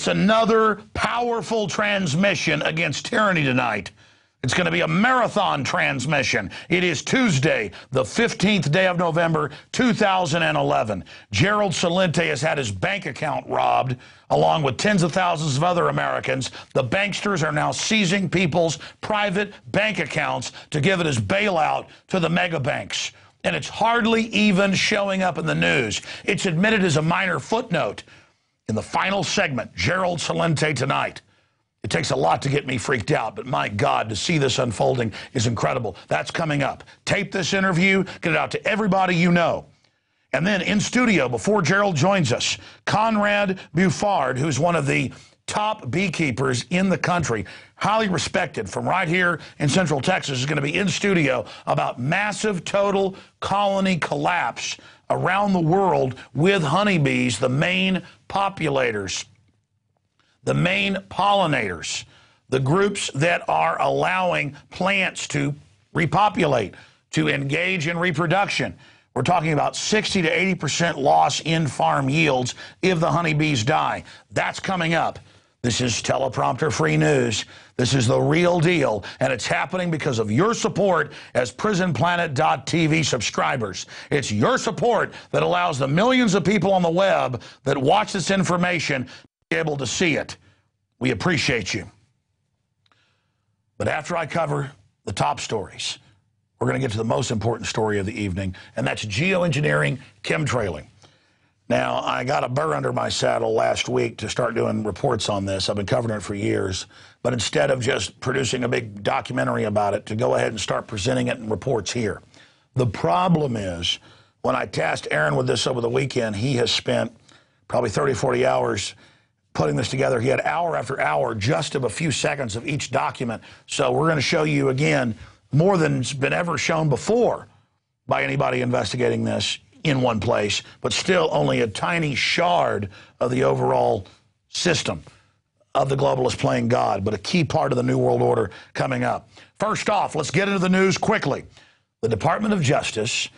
It's another powerful transmission against tyranny tonight. It's going to be a marathon transmission. It is Tuesday, the 15th day of November, 2011. Gerald Celente has had his bank account robbed, along with tens of thousands of other Americans. The banksters are now seizing people's private bank accounts to give it as bailout to the mega banks. And it's hardly even showing up in the news. It's admitted as a minor footnote. In the final segment, Gerald Celente tonight. It takes a lot to get me freaked out, but my God, to see this unfolding is incredible. That's coming up. Tape this interview, get it out to everybody you know. And then in studio, before Gerald joins us, Konrad Bouffard, who's one of the top beekeepers in the country, highly respected from right here in Central Texas, is going to be in studio about massive total colony collapse around the world with honeybees, the main populators. The main pollinators, the groups that are allowing plants to repopulate, to engage in reproduction. We're talking about 60 to 80% loss in farm yields if the honeybees die. That's coming up. This is teleprompter-free news. This is the real deal, and it's happening because of your support as PrisonPlanet.tv subscribers. It's your support that allows the millions of people on the web that watch this information able to see it. We appreciate you. But after I cover the top stories, we're going to get to the most important story of the evening, and that's geoengineering chemtrailing. Now, I got a burr under my saddle last week to start doing reports on this. I've been covering it for years, but instead of just producing a big documentary about it, to go ahead and start presenting it in reports here. The problem is, when I tasked Aaron with this over the weekend, he has spent probably 30, 40 hours putting this together. He had hour after hour just of a few seconds of each document. So we're going to show you again more than's been ever shown before by anybody investigating this in one place, but still only a tiny shard of the overall system of the globalists playing God, but a key part of the New World Order coming up. First off, let's get into the news quickly. The Department of Justice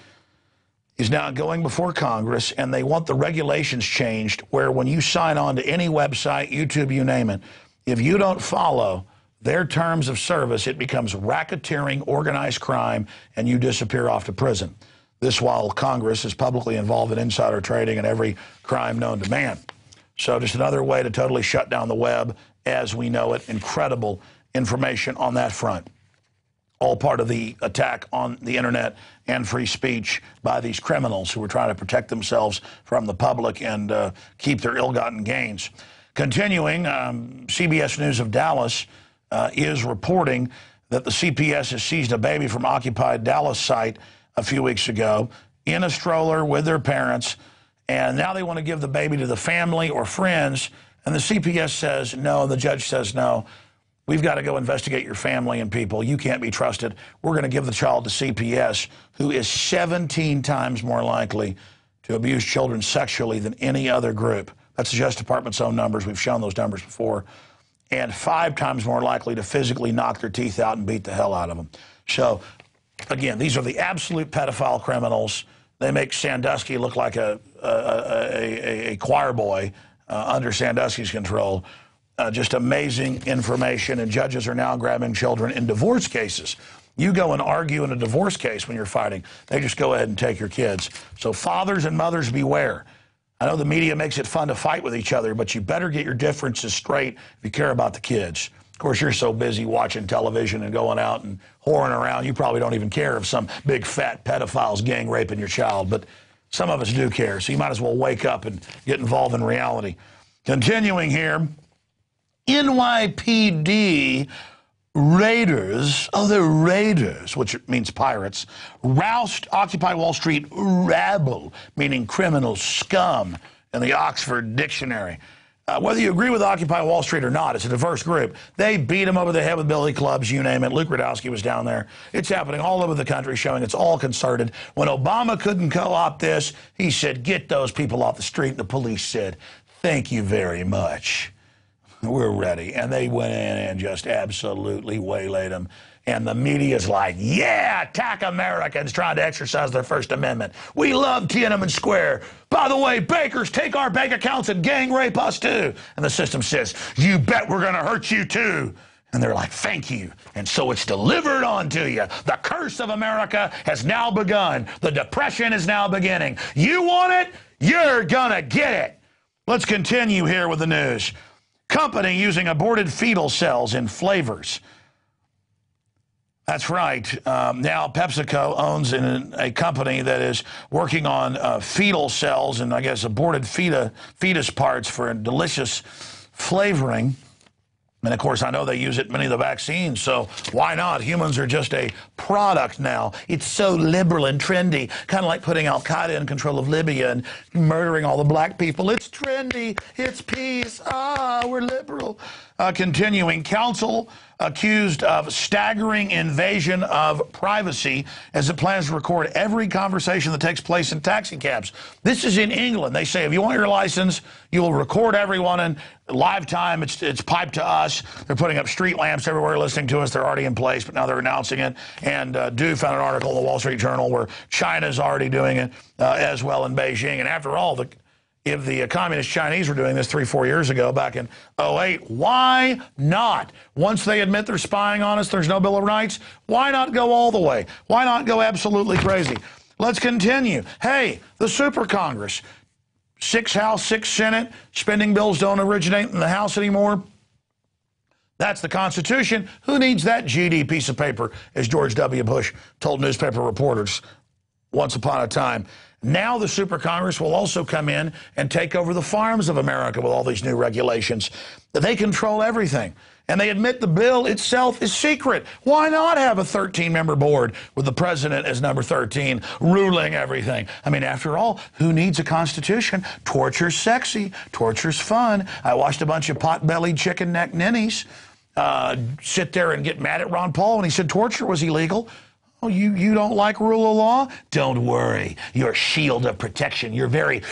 is now going before Congress, and they want the regulations changed where when you sign on to any website, YouTube, you name it, if you don't follow their terms of service, it becomes racketeering, organized crime, and you disappear off to prison. This while Congress is publicly involved in insider trading and every crime known to man. So just another way to totally shut down the web as we know it. Incredible information on that front. All part of the attack on the internet and free speech by these criminals who are trying to protect themselves from the public and keep their ill-gotten gains. Continuing, CBS News of Dallas is reporting that the CPS has seized a baby from occupied Dallas site a few weeks ago in a stroller with their parents, and now they want to give the baby to the family or friends, and the CPS says no, the judge says no. We've got to go investigate your family and people. You can't be trusted. We're going to give the child to CPS, who is 17 times more likely to abuse children sexually than any other group. That's the Justice Department's own numbers. We've shown those numbers before. And 5 times more likely to physically knock their teeth out and beat the hell out of them. So, again, these are the absolute pedophile criminals. They make Sandusky look like a choir boy under Sandusky's control. Just amazing information, and judges are now grabbing children in divorce cases. You go and argue in a divorce case when you're fighting. They just go ahead and take your kids. So fathers and mothers, beware. I know the media makes it fun to fight with each other, but you better get your differences straight if you care about the kids. Of course, you're so busy watching television and going out and whoring around, you probably don't even care if some big fat pedophile's gang raping your child, but some of us do care, so you might as well wake up and get involved in reality. Continuing here, NYPD raiders, they're raiders, which means pirates, roused Occupy Wall Street rabble, meaning criminal scum in the Oxford Dictionary. Whether you agree with Occupy Wall Street or not, it's a diverse group. They beat them over the head with billy clubs, you name it. Luke Radowski was down there. It's happening all over the country, showing it's all concerted. When Obama couldn't co-opt this, he said, get those people off the street. And the police said, thank you very much. We're ready. And they went in and just absolutely waylaid them. And the media's like, yeah, attack Americans trying to exercise their First Amendment. We love Tiananmen Square. By the way, bakers, take our bank accounts and gang rape us too. And the system says, you bet we're going to hurt you too. And they're like, thank you. And so it's delivered onto you. The curse of America has now begun. The depression is now beginning. You want it? You're going to get it. Let's continue here with the news. Company using aborted fetal cells in flavors. That's right. Now PepsiCo owns a company that is working on fetal cells and, I guess, aborted fetus parts for delicious flavoring. And, of course, I know they use it in many of the vaccines, so why not? Humans are just a product now. It's so liberal and trendy, kind of like putting al-Qaeda in control of Libya and murdering all the black people. It's trendy. It's peace. We're liberal. Continuing, counsel accused of staggering invasion of privacy as it plans to record every conversation that takes place in taxi cabs. This is in England. They say if you want your license, you will record everyone in live time. It's piped to us. They're putting up street lamps everywhere listening to us. They're already in place, but now they're announcing it. And Dew found an article in the Wall Street Journal where China's already doing it as well in Beijing. And after all, if the communist Chinese were doing this 3-4 years ago, back in 2008, why not? Once they admit they're spying on us, there's no Bill of Rights, why not go all the way? Why not go absolutely crazy? Let's continue. Hey, the Super Congress, 6 House, 6 Senate, spending bills don't originate in the House anymore. That's the Constitution. Who needs that GD piece of paper, as George W. Bush told newspaper reporters once upon a time. Now the Super Congress will also come in and take over the farms of America with all these new regulations. They control everything. And they admit the bill itself is secret. Why not have a 13-member board with the president as number 13 ruling everything? I mean, after all, who needs a constitution? Torture's sexy. Torture's fun. I watched a bunch of pot-bellied chicken neck ninnies sit there and get mad at Ron Paul when he said torture was illegal. Oh, you don't like rule of law? Don't worry. Your shield of protection, your very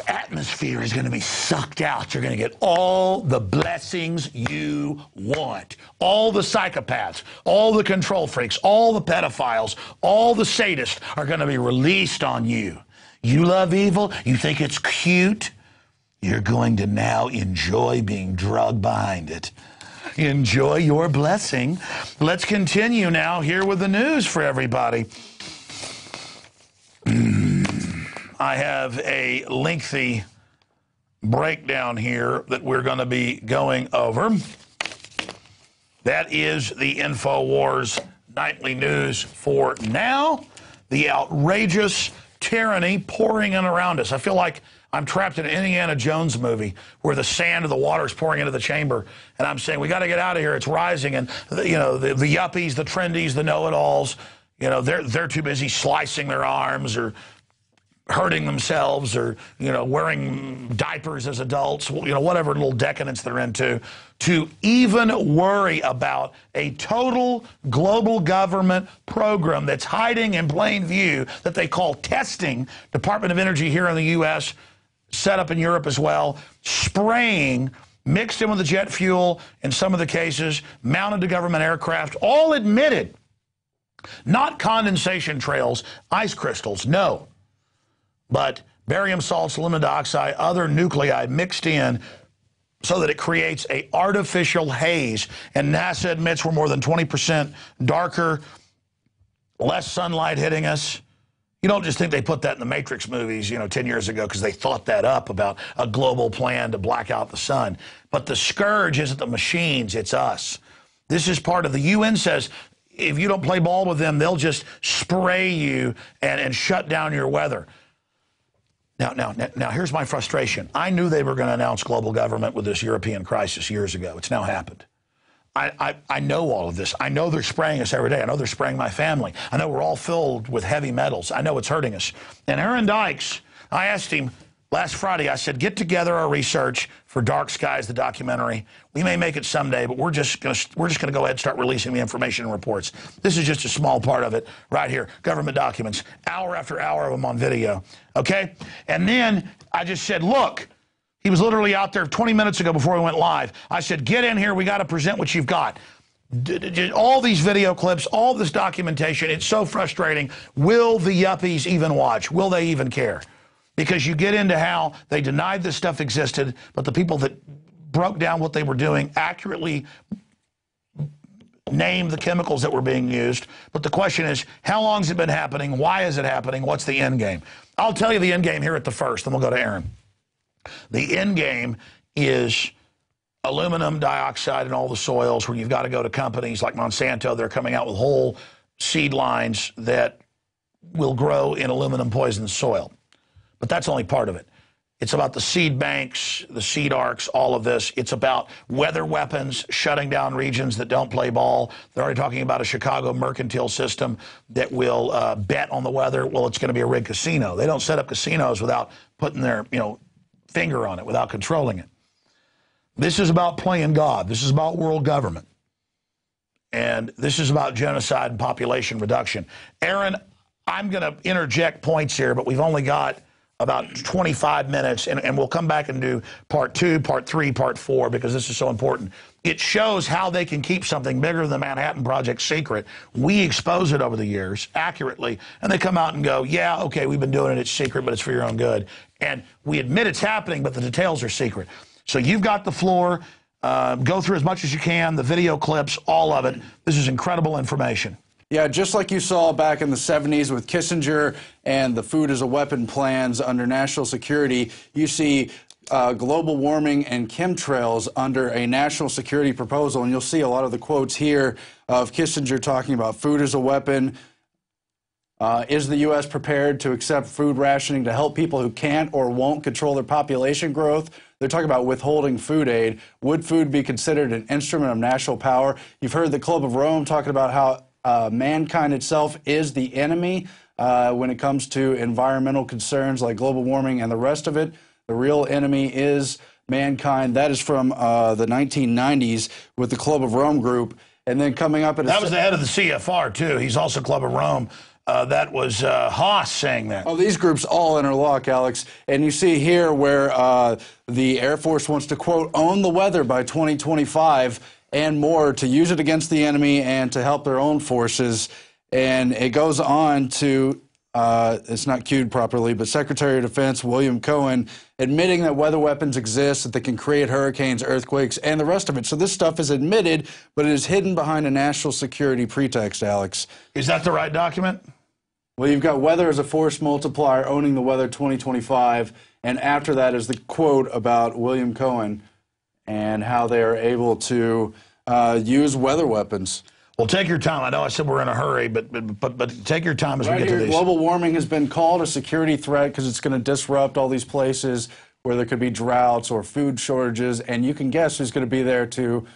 atmosphere is going to be sucked out. You're going to get all the blessings you want. All the psychopaths, all the control freaks, all the pedophiles, all the sadists are going to be released on you. You love evil? You think it's cute? You're going to now enjoy being drugged behind it. Enjoy your blessing. Let's continue now here with the news for everybody. I have a lengthy breakdown here that we're going to be going over. That is the INFOWARS nightly news for now. The outrageous tyranny pouring in around us. I feel like I'm trapped in an Indiana Jones movie where the sand of the water is pouring into the chamber, and I'm saying, we got to get out of here. It's rising, and the yuppies, the trendies, the know-it-alls, they're too busy slicing their arms or hurting themselves or, wearing diapers as adults, whatever little decadence they're into, to even worry about a total global government program that's hiding in plain view that they call testing. Department of Energy here in the U.S., set up in Europe as well, spraying, mixed in with the jet fuel in some of the cases, mounted to government aircraft, all admitted. Not condensation trails, ice crystals, no. But barium salts, aluminum dioxide, other nuclei mixed in so that it creates an artificial haze. And NASA admits we're more than 20% darker, less sunlight hitting us. You don't just think they put that in the Matrix movies, 10 years ago because they thought that up about a global plan to black out the sun. But the scourge isn't the machines, it's us. This is part of the UN says if you don't play ball with them, they'll just spray you and shut down your weather. Now, here's my frustration. I knew they were going to announce global government with this European crisis years ago. It's now happened. I know all of this. I know they're spraying us every day. I know they're spraying my family. I know we're all filled with heavy metals. I know it's hurting us. And Aaron Dykes, I asked him last Friday, I said, get together our research for Dark Skies, the documentary. We may make it someday, but we're just going to go ahead and start releasing the information and reports. This is just a small part of it right here. Government documents, hour after hour of them on video. Okay? And then I just said, look, he was literally out there 20 minutes ago before we went live. I said, get in here. We got to present what you've got. All these video clips, all this documentation, it's so frustrating. Will the yuppies even watch? Will they even care? Because you get into how they denied this stuff existed, but the people that broke down what they were doing accurately named the chemicals that were being used. But the question is, how long has it been happening? Why is it happening? What's the end game? I'll tell you the end game here at the first, then we'll go to Aaron. The end game is aluminum dioxide in all the soils, where you've got to go to companies like Monsanto. They're coming out with whole seed lines that will grow in aluminum poisoned soil. But that's only part of it. It's about the seed banks, the seed arcs, all of this. It's about weather weapons, shutting down regions that don't play ball. They're already talking about a Chicago mercantile system that will bet on the weather. Well, it's going to be a rigged casino. They don't set up casinos without putting their, finger on it, without controlling it. This is about playing God. This is about world government. And this is about genocide and population reduction. Aaron, I'm going to interject points here, but we've only got about 25 minutes, and we'll come back and do part 2, part 3, part 4, because this is so important. It shows how they can keep something bigger than the Manhattan Project secret. We expose it over the years accurately, and they come out and go, yeah, okay, we've been doing it, it's secret, but it's for your own good. And we admit it's happening, but the details are secret. So you've got the floor. Go through as much as you can, the video clips, all of it. This is incredible information. Yeah, just like you saw back in the 70s with Kissinger and the food as a weapon plans under national security, you see global warming and chemtrails under a national security proposal. And you'll see a lot of the quotes here of Kissinger talking about food as a weapon. Is the U.S. prepared to accept food rationing to help people who can't or won't control their population growth? They're talking about withholding food aid. Would food be considered an instrument of national power? You've heard the Club of Rome talking about how mankind itself is the enemy when it comes to environmental concerns like global warming and the rest of it. The real enemy is mankind. That is from the 1990s with the Club of Rome group. And then coming up at that was the head of the CFR, too. He's also Club of Rome. That was Haas saying that. Oh, these groups all interlock, Alex. And you see here where the Air Force wants to, quote, own the weather by 2025 and more, to use it against the enemy and to help their own forces. And it goes on to, it's not cued properly, but Secretary of Defense William Cohen admitting that weather weapons exist, that they can create hurricanes, earthquakes, and the rest of it. So this stuff is admitted, but it is hidden behind a national security pretext, Alex. Is that the right document? Well, you've got weather as a force multiplier, owning the weather 2025, and after that is the quote about William Cohen and how they are able to use weather weapons. Well, take your time. I know I said we're in a hurry, but take your time as we get to these. Global warming has been called a security threat because it's going to disrupt all these places where there could be droughts or food shortages, and you can guess who's going to be there to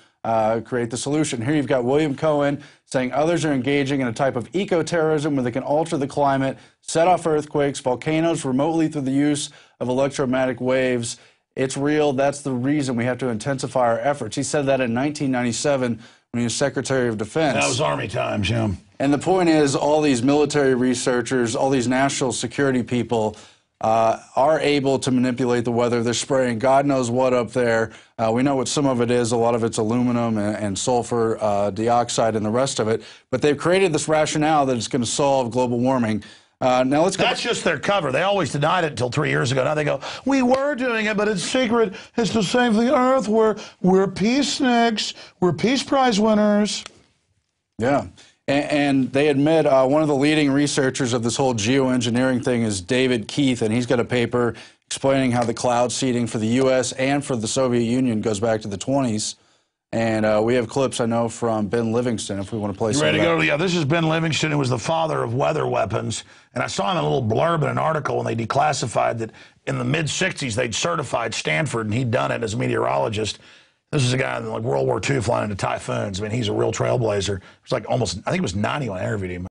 create the solution. Here you've got William Cohen saying others are engaging in a type of eco-terrorism where they can alter the climate, set off earthquakes, volcanoes remotely through the use of electromagnetic waves. It's real. That's the reason we have to intensify our efforts. He said that in 1997 when he was Secretary of Defense. That was Army times, yeah. And the point is, all these military researchers, all these national security people are able to manipulate the weather. They're spraying God knows what up there. We know what some of it is. A lot of it's aluminum and sulfur dioxide and the rest of it. But they've created this rationale that it's going to solve global warming. Now let's go. That's just their cover. They always denied it until 3 years ago. Now they go, we were doing it, but it's secret. It's to save the earth. We're peaceniks. We're Peace Prize winners. Yeah. And they admit one of the leading researchers of this whole geoengineering thing is David Keith, and he's got a paper explaining how the cloud seeding for the U.S. and for the Soviet Union goes back to the 20s. And we have clips, I know, from Ben Livingston, if we want to play some of that. Ready to go? Yeah, this is Ben Livingston, who was the father of weather weapons. And I saw him in a little blurb in an article when they declassified that in the mid-'60s they'd certified Stanford, and he'd done it as a meteorologist. This is a guy in like World War II flying into typhoons. I mean, he's a real trailblazer. It was like almost, I think it was 90 when I interviewed him.